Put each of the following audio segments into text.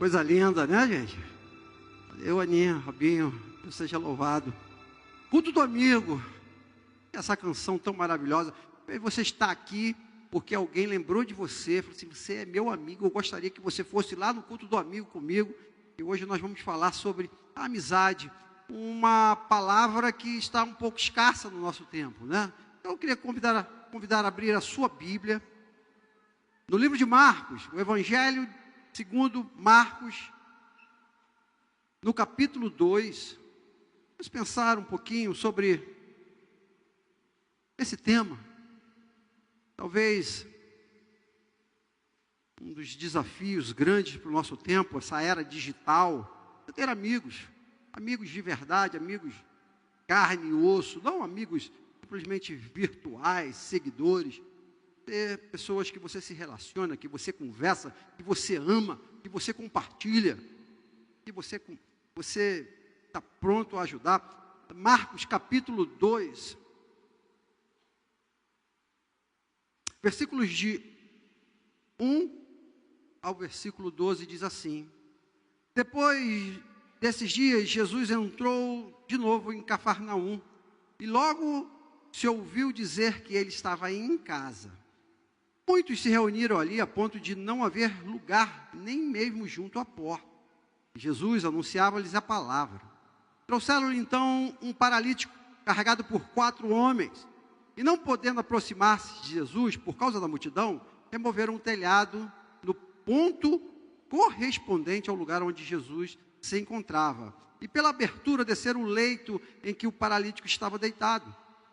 Coisa linda, né, gente? Valeu, Aninha, Robinho, Deus seja louvado. Culto do amigo, essa canção tão maravilhosa. Você está aqui porque alguém lembrou de você, falou assim, você é meu amigo, eu gostaria que você fosse lá no culto do amigo comigo. E hoje nós vamos falar sobre a amizade, uma palavra que está um pouco escassa no nosso tempo, né? Então eu queria convidar a abrir a sua Bíblia, no livro de Marcos, o Evangelho segundo Marcos, no capítulo 2, vamos pensar um pouquinho sobre esse tema. Talvez um dos desafios grandes para o nosso tempo, essa era digital, é ter amigos de verdade, amigos carne e osso, não amigos simplesmente virtuais, seguidores. Ter pessoas que você se relaciona, que você conversa, que você ama, que você compartilha, que você está pronto a ajudar. Marcos capítulo 2, versículos de 1 ao versículo 12 diz assim: Depois desses dias, Jesus entrou de novo em Cafarnaum, e logo se ouviu dizer que ele estava em casa. Muitos se reuniram ali a ponto de não haver lugar, nem mesmo junto à porta. Jesus anunciava-lhes a palavra. Trouxeram-lhe então um paralítico, carregado por 4 homens. E não podendo aproximar-se de Jesus, por causa da multidão, removeram um telhado no ponto correspondente ao lugar onde Jesus se encontrava. E pela abertura desceram o leito em que o paralítico estava deitado.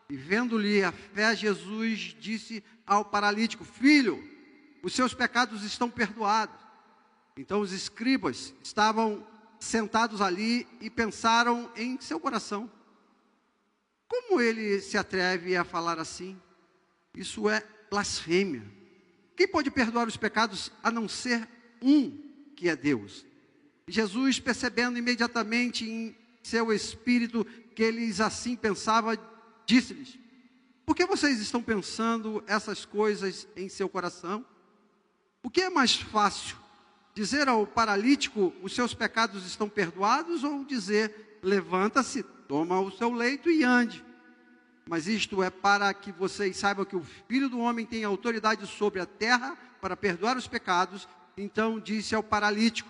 E vendo-lhe a fé, Jesus disse ao paralítico: Filho, os seus pecados estão perdoados. Então os escribas estavam sentados ali e pensaram em seu coração: como ele se atreve a falar assim? Isso é blasfêmia. Quem pode perdoar os pecados a não ser um, que é Deus? E Jesus, percebendo imediatamente em seu espírito que eles assim pensavam, disse-lhes: por que vocês estão pensando essas coisas em seu coração? O que é mais fácil? Dizer ao paralítico: os seus pecados estão perdoados? Ou dizer: levanta-se, toma o seu leito e ande? Mas isto é para que vocês saibam que o Filho do Homem tem autoridade sobre a terra para perdoar os pecados. Então disse ao paralítico: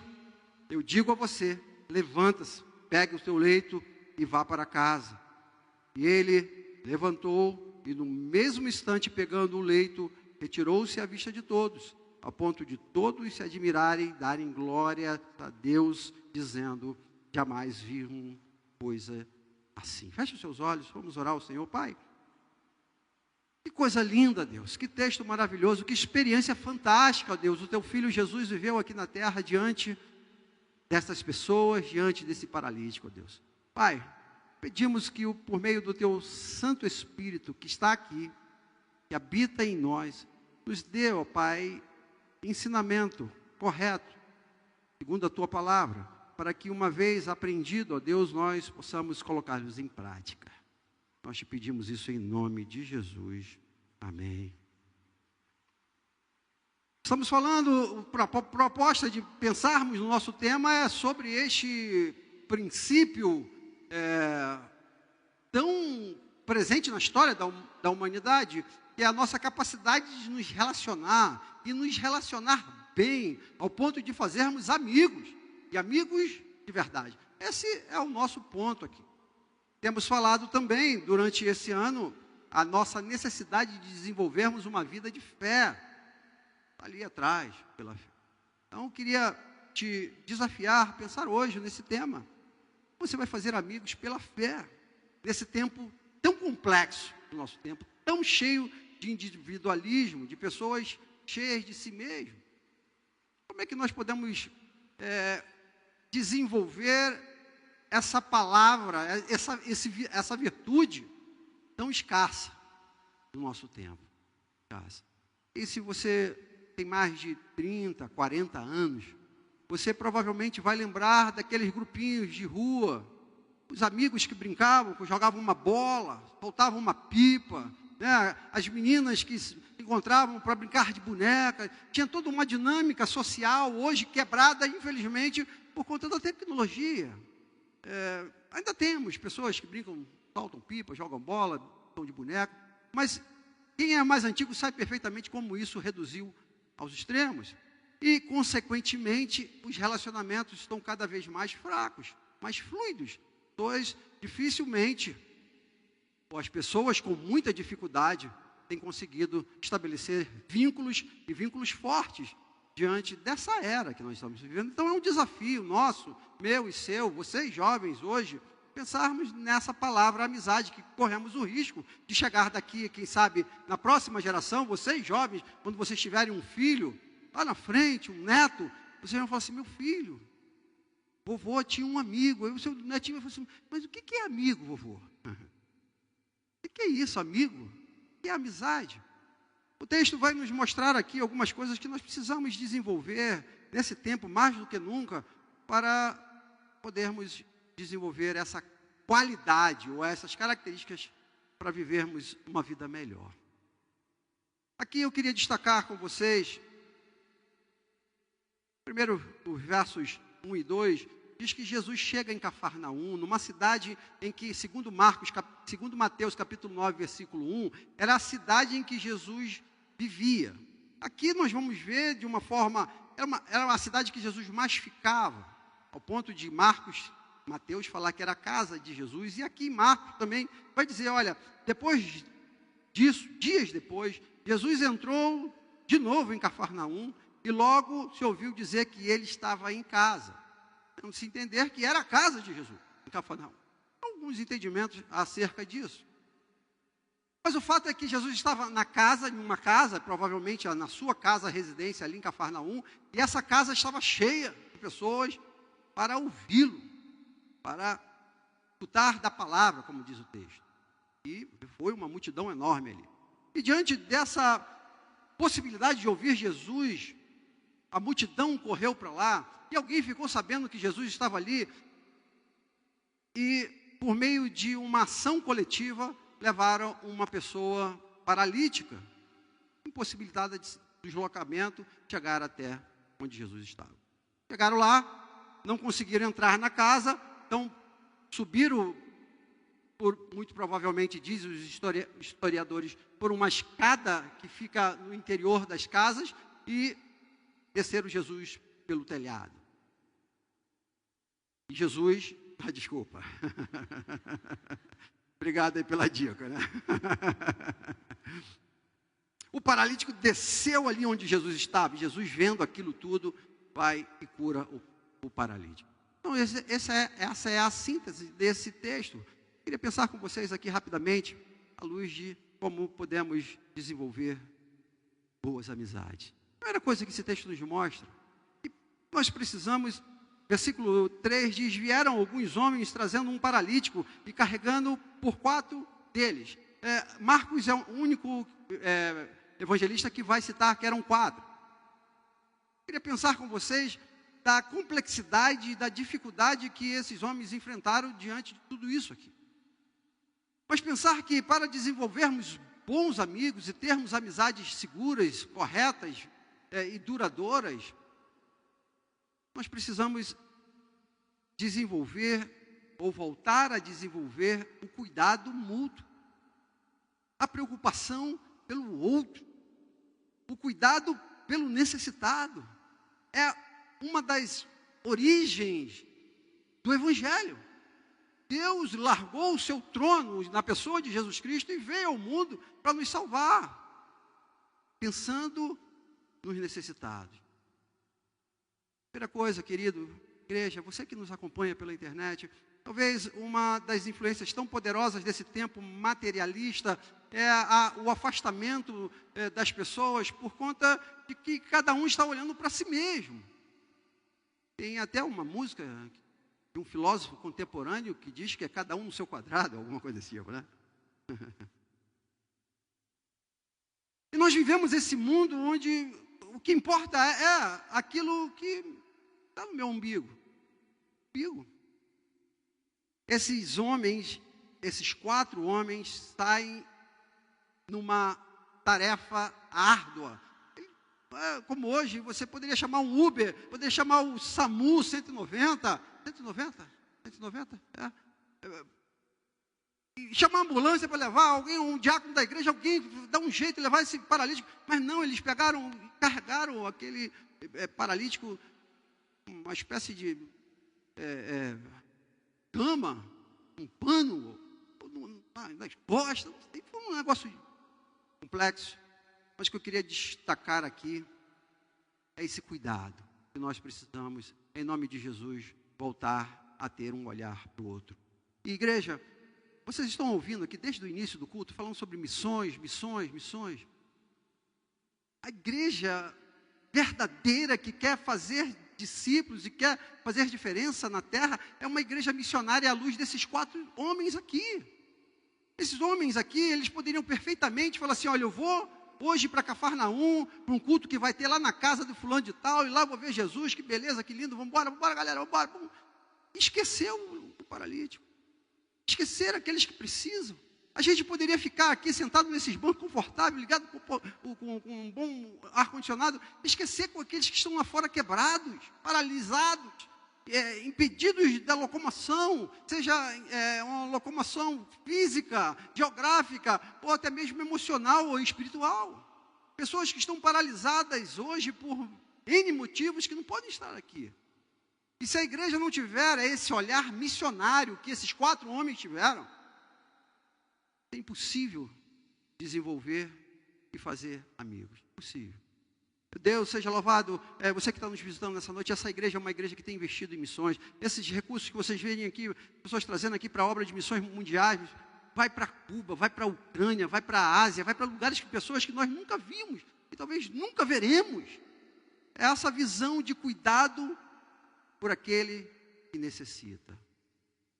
eu digo a você, levanta-se, pegue o seu leito e vá para casa. E ele levantou e no mesmo instante, pegando o leito, retirou-se à vista de todos, a ponto de todos se admirarem e darem glória a Deus, dizendo: jamais vi uma coisa assim. Feche os seus olhos, vamos orar ao Senhor. Pai, que coisa linda, Deus, que texto maravilhoso, que experiência fantástica, Deus. O teu filho Jesus viveu aqui na terra diante dessas pessoas, diante desse paralítico, Deus. Pai, pedimos que por meio do teu Santo Espírito que está aqui, que habita em nós, nos dê, ó Pai, ensinamento correto, segundo a tua palavra, para que uma vez aprendido, ó Deus, nós possamos colocá-los em prática. Nós te pedimos isso em nome de Jesus. Amém. Estamos falando, a proposta de pensarmos no nosso tema é sobre este princípio tão presente na história da humanidade, que é a nossa capacidade de nos relacionar, e nos relacionar bem, ao ponto de fazermos amigos, e amigos de verdade. Esse é o nosso ponto aqui. Temos falado também, durante esse ano, a nossa necessidade de desenvolvermos uma vida de fé, ali atrás, pela fé. Então, eu queria te desafiar a pensar hoje nesse tema. Você vai fazer amigos pela fé, nesse tempo tão complexo do nosso tempo, tão cheio de individualismo, de pessoas cheias de si mesmo. Como é que nós podemos desenvolver essa palavra, essa virtude tão escassa do nosso tempo? E se você tem mais de 30, 40 anos, você provavelmente vai lembrar daqueles grupinhos de rua, os amigos que brincavam, que jogavam uma bola, soltavam uma pipa, né? As meninas que se encontravam para brincar de boneca, tinha toda uma dinâmica social, hoje quebrada, infelizmente, por conta da tecnologia. Ainda temos pessoas que brincam, saltam pipa, jogam bola, estão de boneca, mas quem é mais antigo sabe perfeitamente como isso reduziu aos extremos. E, consequentemente, os relacionamentos estão cada vez mais fracos, mais fluidos. Pois, dificilmente, ou as pessoas com muita dificuldade têm conseguido estabelecer vínculos e vínculos fortes diante dessa era que nós estamos vivendo. Então, é um desafio nosso, meu e seu, vocês jovens hoje, pensarmos nessa palavra amizade, que corremos o risco de chegar daqui, quem sabe, na próxima geração, vocês jovens, quando vocês tiverem um filho, lá na frente, um neto, vocês vão falar assim, meu filho, vovô tinha um amigo, aí o seu netinho vai falar assim, mas o que é amigo, vovô? O que é isso, amigo? O que é amizade? O texto vai nos mostrar aqui algumas coisas que nós precisamos desenvolver nesse tempo, mais do que nunca, para podermos desenvolver essa qualidade ou essas características para vivermos uma vida melhor. Aqui eu queria destacar com vocês, primeiro os versos 1 e 2, diz que Jesus chega em Cafarnaum, numa cidade em que, segundo Mateus capítulo 9, versículo 1, era a cidade em que Jesus vivia. Aqui nós vamos ver de uma forma, era uma cidade que Jesus mais ficava, ao ponto de Mateus falar que era a casa de Jesus, e aqui Marcos também vai dizer, olha, depois disso, dias depois, Jesus entrou de novo em Cafarnaum, e logo se ouviu dizer que ele estava em casa. Então, se entender que era a casa de Jesus, em Cafarnaum. Alguns entendimentos acerca disso. Mas o fato é que Jesus estava em uma casa, provavelmente na sua casa, residência ali em Cafarnaum, e essa casa estava cheia de pessoas para ouvi-lo, para escutar da palavra, como diz o texto. E foi uma multidão enorme ali. E diante dessa possibilidade de ouvir Jesus, a multidão correu para lá, e alguém ficou sabendo que Jesus estava ali, e por meio de uma ação coletiva, levaram uma pessoa paralítica, impossibilitada de deslocamento, chegar até onde Jesus estava. Chegaram lá, não conseguiram entrar na casa, então subiram, muito provavelmente, dizem os historiadores, por uma escada que fica no interior das casas, e desceram Jesus pelo telhado. E Jesus, desculpa, obrigado aí pela dica, né? O paralítico desceu ali onde Jesus estava, e Jesus, vendo aquilo tudo, vai e cura o paralítico. Então, essa é a síntese desse texto. Queria pensar com vocês aqui rapidamente, à luz de como podemos desenvolver boas amizades. A primeira coisa que esse texto nos mostra, que nós precisamos, versículo 3 diz, vieram alguns homens trazendo um paralítico e carregando por 4 deles. Marcos é o único evangelista que vai citar que eram 4. Queria pensar com vocês da complexidade e da dificuldade que esses homens enfrentaram diante de tudo isso aqui. Mas pensar que para desenvolvermos bons amigos e termos amizades seguras, corretas e duradouras, nós precisamos desenvolver ou voltar a desenvolver o cuidado mútuo, a preocupação pelo outro, o cuidado pelo necessitado. É uma das origens do Evangelho. Deus largou o seu trono na pessoa de Jesus Cristo e veio ao mundo para nos salvar, pensando nos necessitados. Primeira coisa, querido, igreja, você que nos acompanha pela internet, talvez uma das influências tão poderosas desse tempo materialista é o afastamento das pessoas por conta de que cada um está olhando para si mesmo. Tem até uma música de um filósofo contemporâneo que diz que é cada um no seu quadrado, alguma coisa assim, né? E nós vivemos esse mundo onde o que importa é aquilo que está no meu umbigo. Esses homens, esses 4 homens, saem numa tarefa árdua. Como hoje, você poderia chamar um Uber, poderia chamar o SAMU 190, e chamar uma ambulância para levar alguém, um diácono da igreja, alguém dá um jeito de levar esse paralítico, mas não, eles carregaram aquele paralítico, uma espécie de cama, um pano, nas costas, foi um negócio complexo. Mas o que eu queria destacar aqui é esse cuidado que nós precisamos, em nome de Jesus, voltar a ter um olhar para o outro. E igreja, vocês estão ouvindo aqui desde o início do culto, falando sobre missões. A igreja verdadeira que quer fazer discípulos e quer fazer diferença na terra, é uma igreja missionária à luz desses 4 homens aqui. Esses homens aqui, eles poderiam perfeitamente falar assim, olha, eu vou hoje para Cafarnaum, para um culto que vai ter lá na casa do fulano de tal, e lá vou ver Jesus, que beleza, que lindo, vamos embora galera, vamos embora. Esqueceu o paralítico, esquecer aqueles que precisam. A gente poderia ficar aqui sentado nesses bancos confortáveis, ligado com um bom ar-condicionado, esquecer com aqueles que estão lá fora quebrados, paralisados, impedidos da locomoção, seja uma locomoção física, geográfica, ou até mesmo emocional ou espiritual. Pessoas que estão paralisadas hoje por N motivos que não podem estar aqui. E se a igreja não tiver esse olhar missionário que esses 4 homens tiveram, é impossível desenvolver e fazer amigos. Impossível. Deus seja louvado, você que está nos visitando nessa noite, essa igreja é uma igreja que tem investido em missões. Esses recursos que vocês veem aqui, pessoas trazendo aqui para a obra de missões mundiais, vai para Cuba, vai para a Ucrânia, vai para a Ásia, vai para lugares que pessoas que nós nunca vimos e talvez nunca veremos. É essa visão de cuidado por aquele que necessita.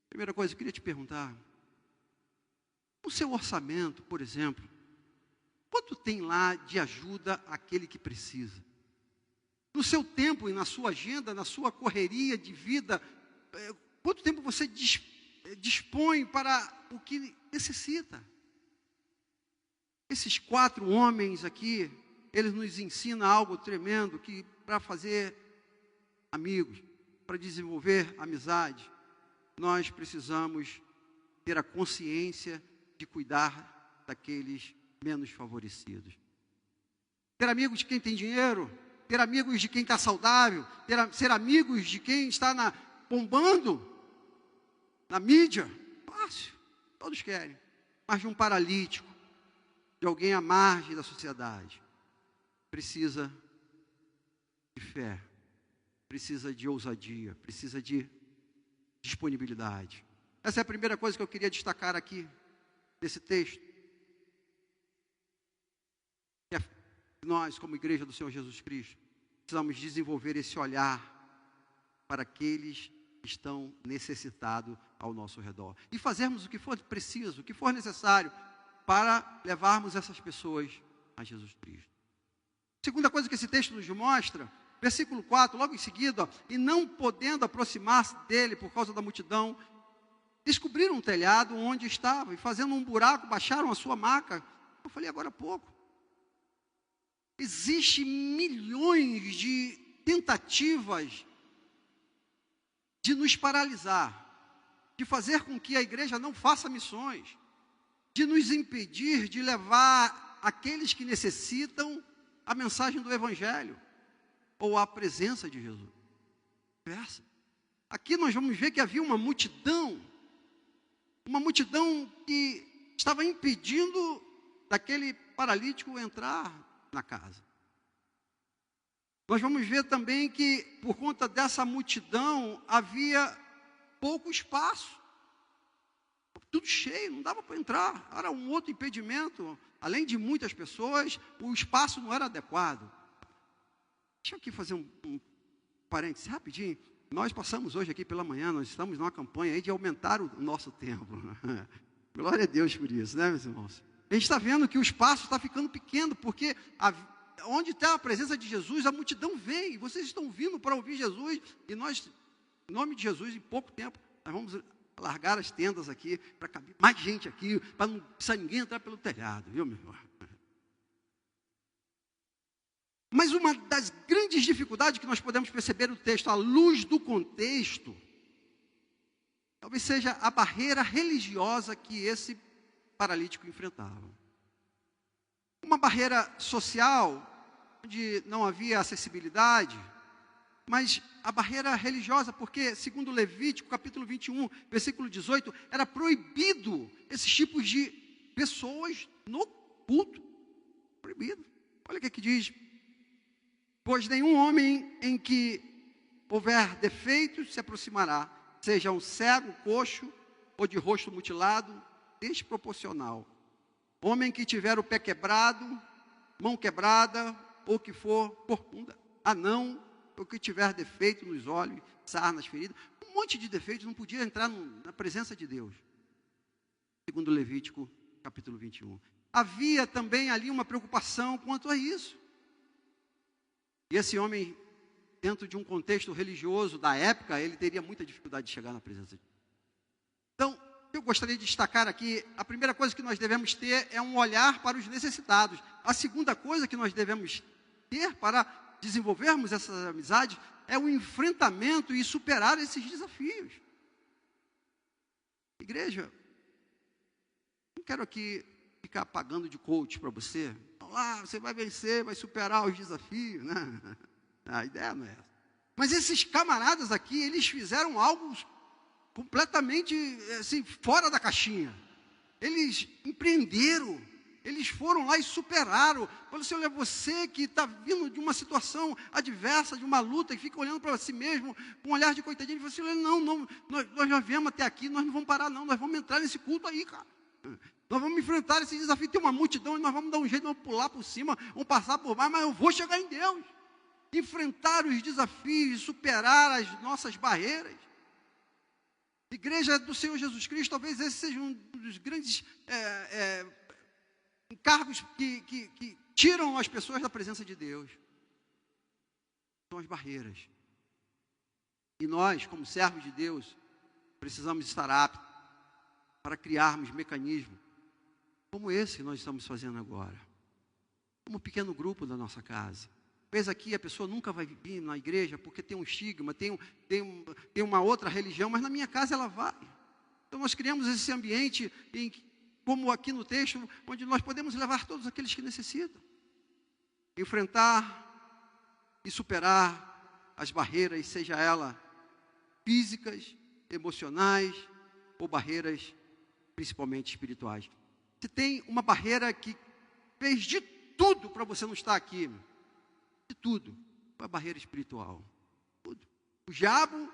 Primeira coisa, eu queria te perguntar, o seu orçamento, por exemplo, quanto tem lá de ajuda àquele que precisa? No seu tempo e na sua agenda, na sua correria de vida, quanto tempo você dispõe para o que necessita? Esses 4 homens aqui, eles nos ensinam algo tremendo, que para fazer amigos, para desenvolver amizade, nós precisamos ter a consciência de cuidar daqueles menos favorecidos. Ter amigos de quem tem dinheiro, ter amigos de quem está saudável, ser amigos de quem está bombando na mídia, fácil, todos querem. Mas de um paralítico, de alguém à margem da sociedade, precisa de fé, precisa de ousadia, precisa de disponibilidade. Essa é a primeira coisa que eu queria destacar aqui, nesse texto. Nós, como igreja do Senhor Jesus Cristo, precisamos desenvolver esse olhar para aqueles que estão necessitados ao nosso redor. E fazermos o que for preciso, o que for necessário, para levarmos essas pessoas a Jesus Cristo. Segunda coisa que esse texto nos mostra, versículo 4, logo em seguida, e não podendo aproximar-se dele por causa da multidão, descobriram um telhado onde estava, e fazendo um buraco, baixaram a sua maca. Eu falei agora há pouco. Existem milhões de tentativas de nos paralisar, de fazer com que a igreja não faça missões, de nos impedir de levar aqueles que necessitam a mensagem do Evangelho, ou a presença de Jesus. Aqui nós vamos ver que havia uma multidão que estava impedindo daquele paralítico entrar na casa. Nós vamos ver também que, por conta dessa multidão, havia pouco espaço. Tudo cheio, não dava para entrar. Era um outro impedimento. Além de muitas pessoas, o espaço não era adequado. Deixa eu aqui fazer um parênteses rapidinho. Nós passamos hoje aqui pela manhã, nós estamos numa campanha aí de aumentar o nosso tempo. Glória a Deus por isso, né, meus irmãos? A gente está vendo que o espaço está ficando pequeno, porque onde está a presença de Jesus, a multidão vem, e vocês estão vindo para ouvir Jesus, e nós, em nome de Jesus, em pouco tempo, nós vamos largar as tendas aqui, para caber mais gente aqui, para não precisar ninguém entrar pelo telhado, viu, meu irmão? Mas uma das grandes dificuldades que nós podemos perceber no texto, à luz do contexto, talvez seja a barreira religiosa que esse paralítico enfrentava. Uma barreira social, onde não havia acessibilidade, mas a barreira religiosa, porque, segundo Levítico, capítulo 21, versículo 18, era proibido esses tipos de pessoas no culto. Proibido. Olha o que diz. Pois nenhum homem em que houver defeitos se aproximará, seja um cego, coxo, ou de rosto mutilado, desproporcional. Homem que tiver o pé quebrado, mão quebrada, ou que for corcunda, anão, ou que tiver defeito nos olhos, sarnas, feridas, um monte de defeitos, não podia entrar na presença de Deus. Segundo Levítico, capítulo 21. Havia também ali uma preocupação quanto a isso. E esse homem, dentro de um contexto religioso da época, ele teria muita dificuldade de chegar na presença de Deus. Então, eu gostaria de destacar aqui, a primeira coisa que nós devemos ter é um olhar para os necessitados. A segunda coisa que nós devemos ter para desenvolvermos essas amizades é o enfrentamento e superar esses desafios. Igreja, não quero aqui ficar pagando de coach para você. Lá, você vai vencer, vai superar os desafios, né? A ideia não é essa. Mas esses camaradas aqui, eles fizeram algo completamente assim, fora da caixinha. Eles empreenderam, eles foram lá e superaram. Falou assim, olha, você que está vindo de uma situação adversa, de uma luta, e fica olhando para si mesmo, com um olhar de coitadinho, e fala assim, não, nós já viemos até aqui, nós não vamos parar não, nós vamos entrar nesse culto aí, cara. Nós vamos enfrentar esse desafio, tem uma multidão, e nós vamos dar um jeito, vamos pular por cima, vamos passar por baixo, mas eu vou chegar em Deus. Enfrentar os desafios, superar as nossas barreiras. Igreja do Senhor Jesus Cristo, talvez esse seja um dos grandes encargos que tiram as pessoas da presença de Deus. São as barreiras. E nós, como servos de Deus, precisamos estar aptos para criarmos mecanismos como esse que nós estamos fazendo agora. Como um pequeno grupo da nossa casa. Talvez aqui a pessoa nunca vai vir na igreja porque tem um estigma, tem uma outra religião, mas na minha casa ela vai. Então nós criamos esse ambiente, como aqui no texto, onde nós podemos levar todos aqueles que necessitam. Enfrentar e superar as barreiras, seja elas físicas, emocionais ou barreiras principalmente espirituais. Você tem uma barreira que fez de tudo para você não estar aqui. De tudo. Foi a barreira espiritual. Tudo. O diabo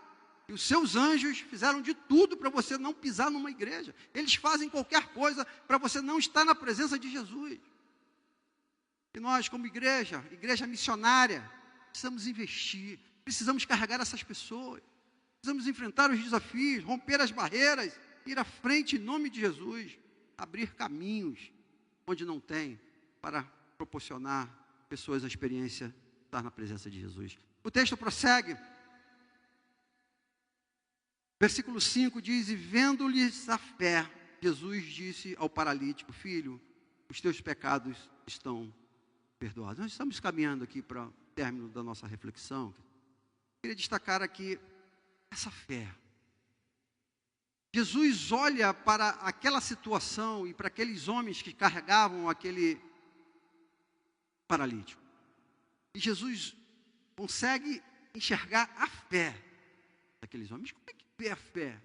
e os seus anjos fizeram de tudo para você não pisar numa igreja. Eles fazem qualquer coisa para você não estar na presença de Jesus. E nós, como igreja missionária, precisamos investir, precisamos carregar essas pessoas, precisamos enfrentar os desafios, romper as barreiras, ir à frente em nome de Jesus, abrir caminhos onde não tem, para proporcionar pessoas a experiência de estar na presença de Jesus. O texto prossegue. Versículo 5 diz, e vendo-lhes a fé, Jesus disse ao paralítico, filho, os teus pecados estão perdoados. Nós estamos caminhando aqui para o término da nossa reflexão. Queria destacar aqui essa fé. Jesus olha para aquela situação e para aqueles homens que carregavam aquele paralítico. E Jesus consegue enxergar a fé daqueles homens. Como é que vê a fé?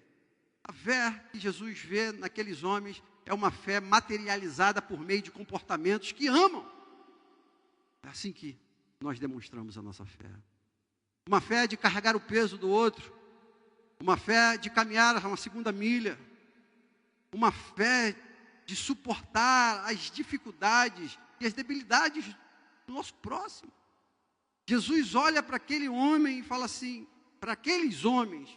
A fé que Jesus vê naqueles homens é uma fé materializada por meio de comportamentos que amam. É assim que nós demonstramos a nossa fé. Uma fé de carregar o peso do outro. Uma fé de caminhar uma segunda milha. Uma fé de suportar as dificuldades e as debilidades do nosso próximo. Jesus olha para aquele homem e fala assim, para aqueles homens,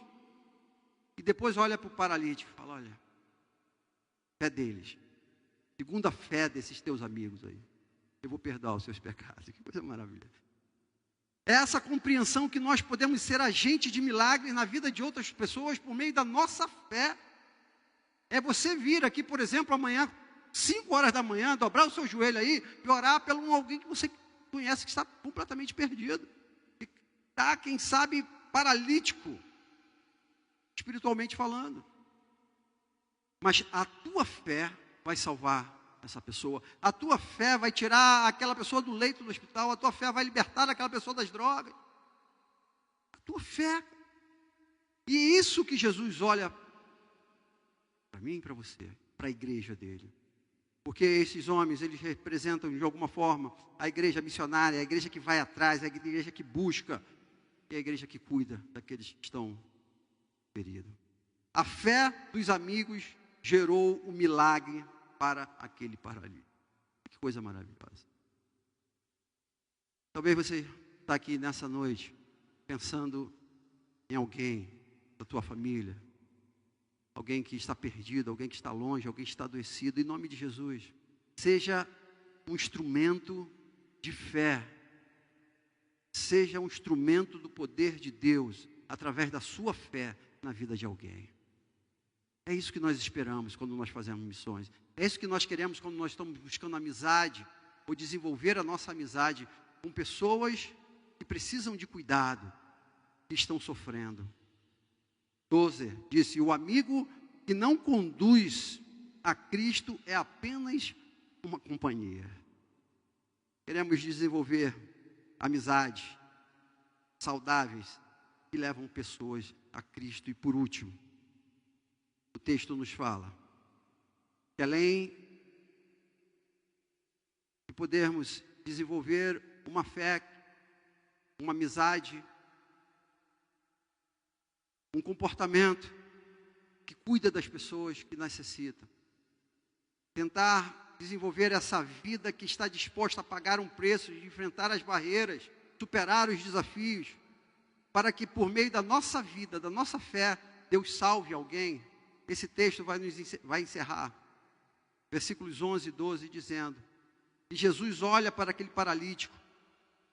e depois olha para o paralítico e fala, olha, fé deles, segundo a fé desses teus amigos aí, eu vou perdoar os seus pecados. Que coisa maravilhosa. É essa compreensão que nós podemos ser agentes de milagres na vida de outras pessoas por meio da nossa fé É você vir aqui, por exemplo, amanhã, 5 horas da manhã, dobrar o seu joelho aí e orar pelo alguém que você conhece que está completamente perdido. Que está, quem sabe, paralítico, espiritualmente falando. Mas a tua fé vai salvar essa pessoa. A tua fé vai tirar aquela pessoa do leito do hospital. A tua fé vai libertar aquela pessoa das drogas. A tua fé. E isso que Jesus olha para mim e para você, para a igreja dele. Porque esses homens, eles representam de alguma forma a igreja missionária, a igreja que vai atrás, a igreja que busca, e a igreja que cuida daqueles que estão feridos. A fé dos amigos gerou um milagre para aquele paralítico. Que coisa maravilhosa. Talvez você está aqui nessa noite pensando em alguém da tua família, alguém que está perdido, alguém que está longe, alguém que está adoecido. Em nome de Jesus, seja um instrumento de fé, seja um instrumento do poder de Deus, através da sua fé na vida de alguém. É isso que nós esperamos quando nós fazemos missões. É isso que nós queremos quando nós estamos buscando amizade, ou desenvolver a nossa amizade com pessoas que precisam de cuidado, que estão sofrendo. 12 disse: o amigo que não conduz a Cristo é apenas uma companhia. Queremos desenvolver amizades saudáveis que levam pessoas a Cristo. E por último, o texto nos fala que além de podermos desenvolver uma fé, uma amizade, um comportamento que cuida das pessoas que necessitam, tentar desenvolver essa vida que está disposta a pagar um preço, de enfrentar as barreiras, superar os desafios, para que por meio da nossa vida, da nossa fé, Deus salve alguém. Esse texto vai encerrar, versículos 11 e 12, dizendo: e Jesus olha para aquele paralítico,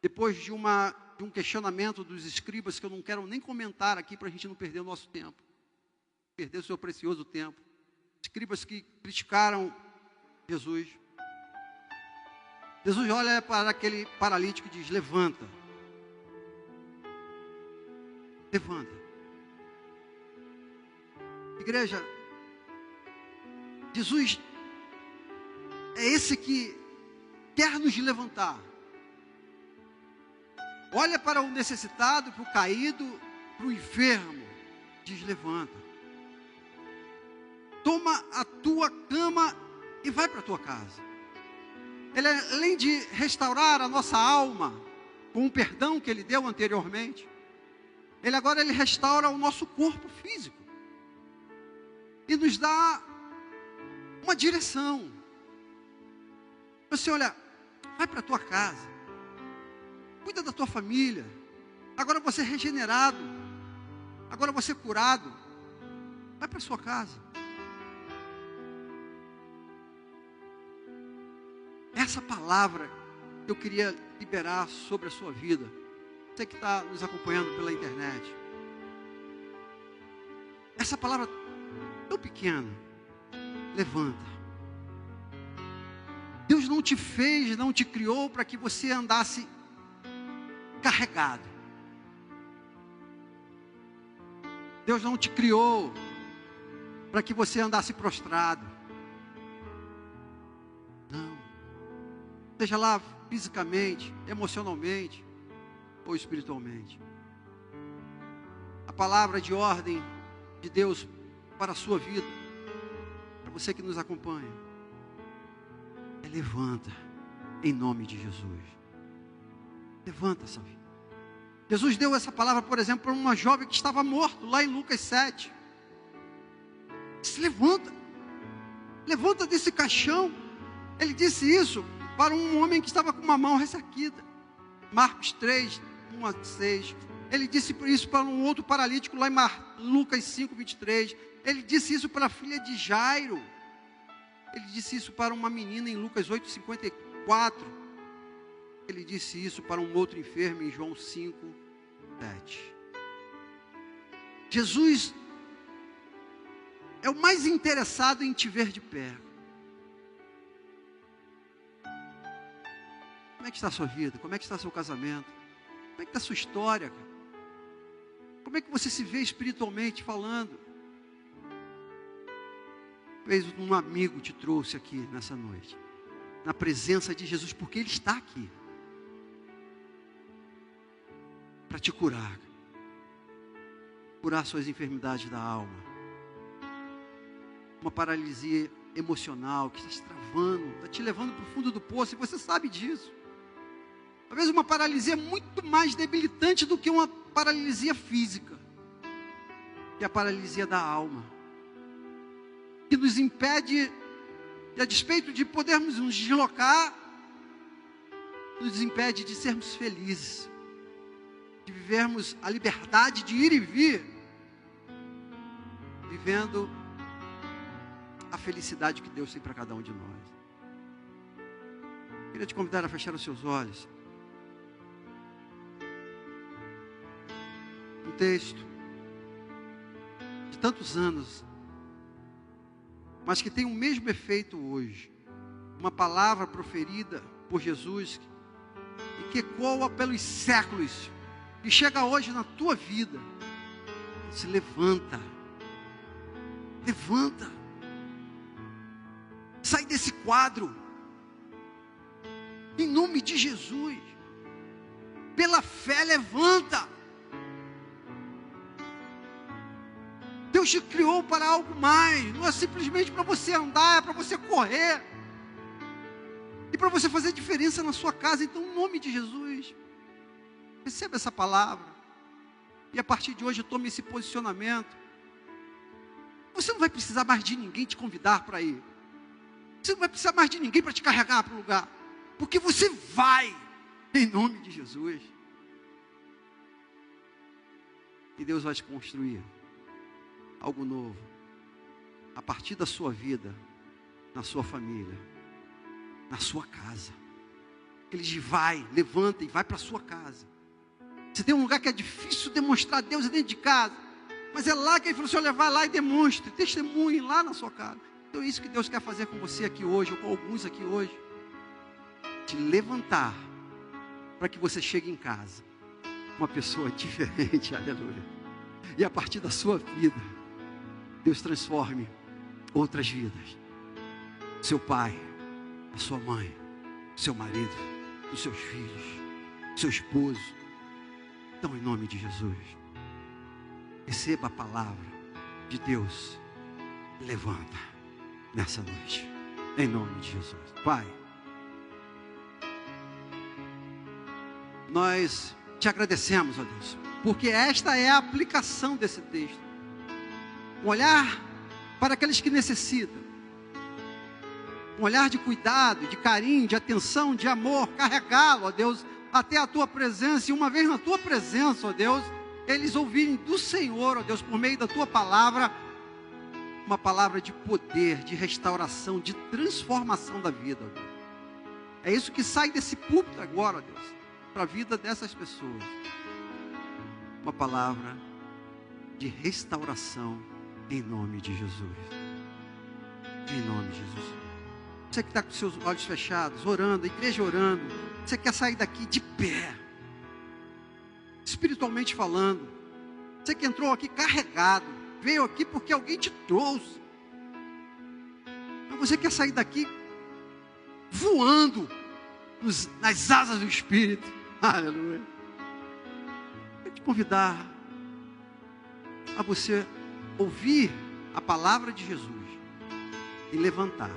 depois de um questionamento dos escribas, que eu não quero nem comentar aqui, para a gente não perder o nosso tempo, perder o seu precioso tempo. Escribas que criticaram Jesus. Jesus olha para aquele paralítico e diz: levanta. Levanta. Igreja, Jesus é esse que quer nos levantar. Olha para o necessitado, para o caído, para o enfermo, diz: levanta. Toma a tua cama e vai para a tua casa. Ele, além de restaurar a nossa alma com o perdão que Ele deu anteriormente, Ele restaura o nosso corpo físico e nos dá uma direção. Você olha, vai para a tua casa, cuida da tua família. Agora você é regenerado, agora você é curado, vai para a sua casa. Essa palavra que eu queria liberar sobre a sua vida, você que está nos acompanhando pela internet, essa palavra tão pequena: levanta. Deus não te fez, não te criou para que você andasse carregado. Deus não te criou para que você andasse prostrado. Não. Seja lá fisicamente, emocionalmente ou espiritualmente. A palavra de ordem de Deus para a sua vida, para você que nos acompanha, é: levanta, em nome de Jesus. Levanta essa vida. Jesus deu essa palavra, por exemplo, para uma jovem que estava morta, lá em Lucas 7. Se levanta, levanta desse caixão. Ele disse isso para um homem que estava com uma mão ressarquida. Marcos 3, 1 a 6. Ele disse isso para um outro paralítico lá em Lucas 5, 23. Ele disse isso para a filha de Jairo. Ele disse isso para uma menina em Lucas 8, 54. Ele disse isso para um outro enfermo em João 5, 7. Jesus é o mais interessado em te ver de pé. Como é que está a sua vida? Como é que está o seu casamento? Como é que está a sua história, cara? Como é que você se vê espiritualmente falando? Talvez um amigo te trouxe aqui nessa noite, na presença de Jesus, porque Ele está aqui para te curar suas enfermidades da alma, uma paralisia emocional que está te travando, está te levando para o fundo do poço, e você sabe disso. Talvez uma paralisia muito mais debilitante do que uma paralisia física, que é a paralisia da alma, que nos impede, e a despeito de podermos nos deslocar, nos impede de sermos felizes, de vivermos a liberdade de ir e vir, vivendo a felicidade que Deus tem para cada um de nós. Queria te convidar a fechar os seus olhos. Um texto de tantos anos, mas que tem o mesmo efeito hoje. Uma palavra proferida por Jesus e que ecoa pelos séculos e chega hoje na tua vida. Se levanta, sai desse quadro, em nome de Jesus. Pela fé, levanta. Deus te criou para algo mais. Não é simplesmente para você andar, é para você correr. E para você fazer diferença na sua casa. Então, em nome de Jesus, receba essa palavra. E a partir de hoje, tome esse posicionamento. Você não vai precisar mais de ninguém te convidar para ir. Você não vai precisar mais de ninguém para te carregar para o lugar. Porque você vai, em nome de Jesus. E Deus vai te construir algo novo, a partir da sua vida, na sua família, na sua casa. Ele diz, vai, levanta e vai para a sua casa. Você tem um lugar que é difícil demonstrar a Deus dentro de casa, mas é lá que Ele falou, Senhor, vai lá e demonstre, testemunhe lá na sua casa. Então é isso que Deus quer fazer com você aqui hoje, ou com alguns aqui hoje. Te levantar, para que você chegue em casa, uma pessoa diferente, aleluia. E a partir da sua vida, Deus transforme outras vidas. Seu pai, a sua mãe, seu marido, os seus filhos, seu esposo. Então, em nome de Jesus, receba a palavra de Deus. Levanta nessa noite, em nome de Jesus. Pai, nós te agradecemos, ó Deus, porque esta é a aplicação desse texto. Um olhar para aqueles que necessitam. Um olhar de cuidado, de carinho, de atenção, de amor. Carregá-lo, ó Deus, até a tua presença. E uma vez na tua presença, ó Deus, eles ouvirem do Senhor, ó Deus, por meio da tua palavra, uma palavra de poder, de restauração, de transformação da vida, ó Deus. É isso que sai desse púlpito agora, ó Deus, para a vida dessas pessoas. Uma palavra de restauração em nome de Jesus. Em nome de Jesus. Você que está com seus olhos fechados, orando, a igreja orando, você quer sair daqui de pé, espiritualmente falando. Você que entrou aqui carregado, veio aqui porque alguém te trouxe. Mas você quer sair daqui voando nas asas do Espírito. Aleluia. Quero te convidar a você ouvir a palavra de Jesus e levantar.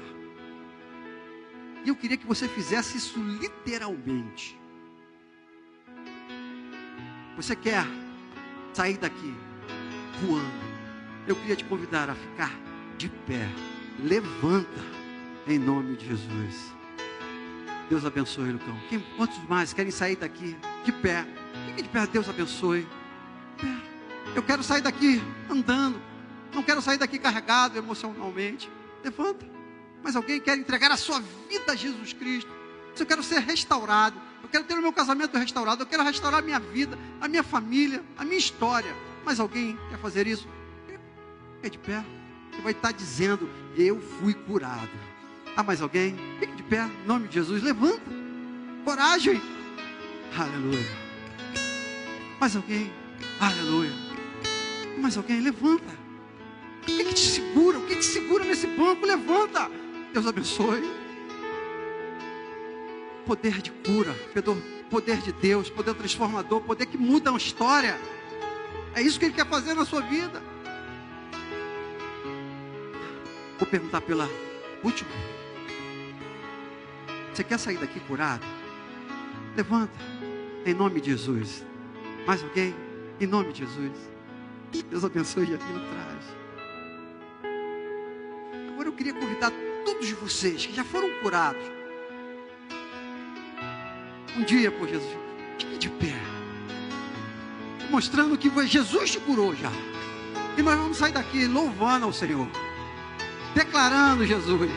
E eu queria que você fizesse isso literalmente. Você quer sair daqui voando? Eu queria te convidar a ficar de pé. Levanta em nome de Jesus. Deus abençoe, Lucão. Quantos mais querem sair daqui de pé? Fique de pé, Deus abençoe. Eu quero sair daqui andando. Não quero sair daqui carregado emocionalmente. Levanta. Mas alguém quer entregar a sua vida a Jesus Cristo. Se eu quero ser restaurado, eu quero ter o meu casamento restaurado, eu quero restaurar a minha vida, a minha família, a minha história. Mas alguém quer fazer isso? Fique de pé. que vai estar dizendo: eu fui curado. Ah, mais alguém? Fique de pé, em nome de Jesus, levanta. Coragem. Aleluia. Mais alguém? Aleluia. Mais alguém? Levanta. O que te segura? O que te segura nesse banco? Levanta. Deus abençoe. Poder de cura, poder de Deus, poder transformador, poder que muda a história. É isso que Ele quer fazer na sua vida. Vou perguntar pela última. Você quer sair daqui curado? Levanta, em nome de Jesus. Mais alguém? Em nome de Jesus. Deus abençoe ali atrás. Agora eu queria convidar todos vocês que já foram curados, um dia por Jesus, fique de pé, mostrando que Jesus te curou já. E nós vamos sair daqui louvando ao Senhor, declarando Jesus.